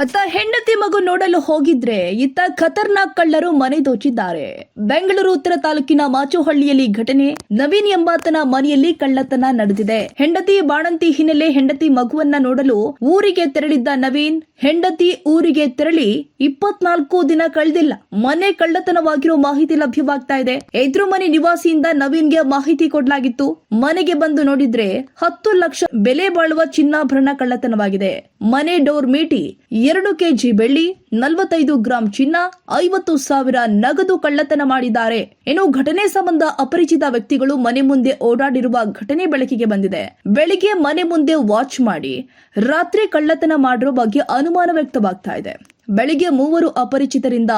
ಅತ್ತ ಹೆಂಡತಿ ಮಗು ನೋಡಲು ಹೋಗಿದ್ರೆ ಇತ್ತ ಖತರ್ನಾಕ್ ಕಳ್ಳರು ಮನೆ ದೋಚಿದ್ದಾರೆ. ಬೆಂಗಳೂರು ಉತ್ತರ ತಾಲೂಕಿನ ಮಾಚುಹಳ್ಳಿಯಲ್ಲಿ ಘಟನೆ. ನವೀನ್ ಎಂಬಾತನ ಮನೆಯಲ್ಲಿ ಕಳ್ಳತನ ನಡೆದಿದೆ. ಹೆಂಡತಿ ಬಾಣಂತಿ ಹಿನ್ನೆಲೆ ಹೆಂಡತಿ ಮಗುವನ್ನ ನೋಡಲು ಊರಿಗೆ ತೆರಳಿದ್ದ ನವೀನ್ ಹೆಂಡತಿ ಊರಿಗೆ ತೆರಳಿ 24 ದಿನ ಕಳೆದಿಲ್ಲ. ಮನೆ ಕಳ್ಳತನವಾಗಿರೋ ಮಾಹಿತಿ ಲಭ್ಯವಾಗ್ತಾ ಇದೆ. ಎದುರು ಮನೆ ನಿವಾಸಿಯಿಂದ ನವೀನ್ಗೆ ಮಾಹಿತಿ ಕೊಡಲಾಗಿತ್ತು. ಮನೆಗೆ ಬಂದು ನೋಡಿದ್ರೆ 10 ಲಕ್ಷ ಬೆಲೆ ಬಾಳುವ ಚಿನ್ನಾಭರಣ ಕಳ್ಳತನವಾಗಿದೆ. ಮನೆ ಡೋರ್ ಮೀಟಿ 2 ಕೆಜಿ ಬೆಳ್ಳಿ, 45 ಗ್ರಾಂ ಚಿನ್ನ, 50,000 ನಗದು ಕಳ್ಳತನ ಮಾಡಿದ್ದಾರೆ. ಇನ್ನು ಘಟನೆ ಸಂಬಂಧ ಅಪರಿಚಿತ ವ್ಯಕ್ತಿಗಳು ಮನೆ ಮುಂದೆ ಓಡಾಡಿರುವ ಘಟನೆ ಬೆಳಕಿಗೆ ಬಂದಿದೆ. ಬೆಳಿಗ್ಗೆ ಮನೆ ಮುಂದೆ ವಾಚ್ ಮಾಡಿ ರಾತ್ರಿ ಕಳ್ಳತನ ಮಾಡಿರೋ ಬಗ್ಗೆ ಅನುಮಾನ ವ್ಯಕ್ತವಾಗ್ತಾ ಇದೆ. ಬೆಳಿಗ್ಗೆ 3 ಅಪರಿಚಿತರಿಂದ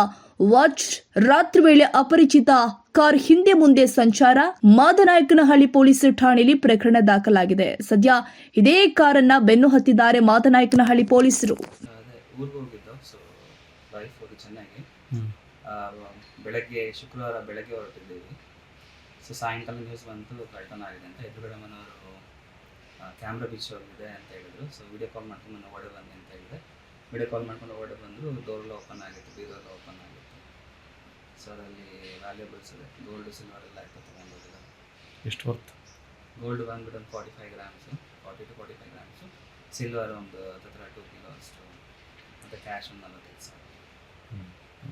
ವಾಚ್, ರಾತ್ರಿ ವೇಳೆ ಅಪರಿಚಿತ ಕಾರ್ ಹಿಂದೆ ಮುಂದೆ ಸಂಚಾರ. ಮಾದನಾಯಕನಹಳ್ಳಿ ಪೊಲೀಸ್ ಠಾಣೆಯಲ್ಲಿ ಪ್ರಕರಣ ದಾಖಲಾಗಿದೆ. ಸದ್ಯ ಇದೇ ಕಾರನ್ನ ಬೆನ್ನು ಹತ್ತಿದ್ದಾರೆ ಮಾದನಾಯಕನಹಳ್ಳಿ ಪೊಲೀಸರು. ಊರಿಗೆ ಹೋಗಿದ್ದು. ಸೊ ವೈಫ್ ಅವರು ಚೆನ್ನಾಗಿ ಬೆಳಗ್ಗೆ ಶುಕ್ರವಾರ ಬೆಳಗ್ಗೆ ಹೊರಟಿದ್ದೀವಿ. ಸೊ ಸಾಯಂಕಾಲ ನ್ಯೂಸ್ ಬಂತು ಕಳ್ಳತನ ಆಗಿದೆ ಅಂತ. ಎದುರುಗಡೆ ಮನೆಯವರು ಕ್ಯಾಮ್ರಾ ಬೀಚ್ ಹೋಗಿದೆ ಅಂತ ಹೇಳಿದ್ರು. ಸೊ ವಿಡಿಯೋ ಕಾಲ್ ಮಾಡ್ಕೊಂಡು ಓಡಿ ಬಂದೆ ಅಂತ ಹೇಳಿದೆ. ವಿಡಿಯೋ ಕಾಲ್ ಮಾಡ್ಕೊಂಡು ಓಡಿ ಬಂದರು. ಡೋರೆಲ್ಲ ಓಪನ್ ಆಗಿತ್ತು, ಬೀರೆಲ್ಲ ಓಪನ್ ಆಗಿತ್ತು. ಸೊ ಅದರಲ್ಲಿ ವ್ಯಾಲ್ಯೂಬಲ್ಸ್ ಇದೆ, ಗೋಲ್ಡ್ ಸಿಲ್ವರ್ ಎಲ್ಲ ಇತ್ತು, ತೊಗೊಂಡು ಹೋಗಿದ್ದಾರೆ. ಎಷ್ಟು ವರ್ತ್? ಗೋಲ್ಡ್ ಬಂದ್ಬಿಟ್ಟು ಒಂದು 45 ಗ್ರಾಮ್ಸು, 40 to 45 ಗ್ರಾಮ್ಸು, ಸಿಲ್ವರ್ ಒಂದು 2 ಕಿಲೋ ಅಷ್ಟು, ಮತ್ತು ಕ್ಯಾಶ್ ಒಂದು 45,000.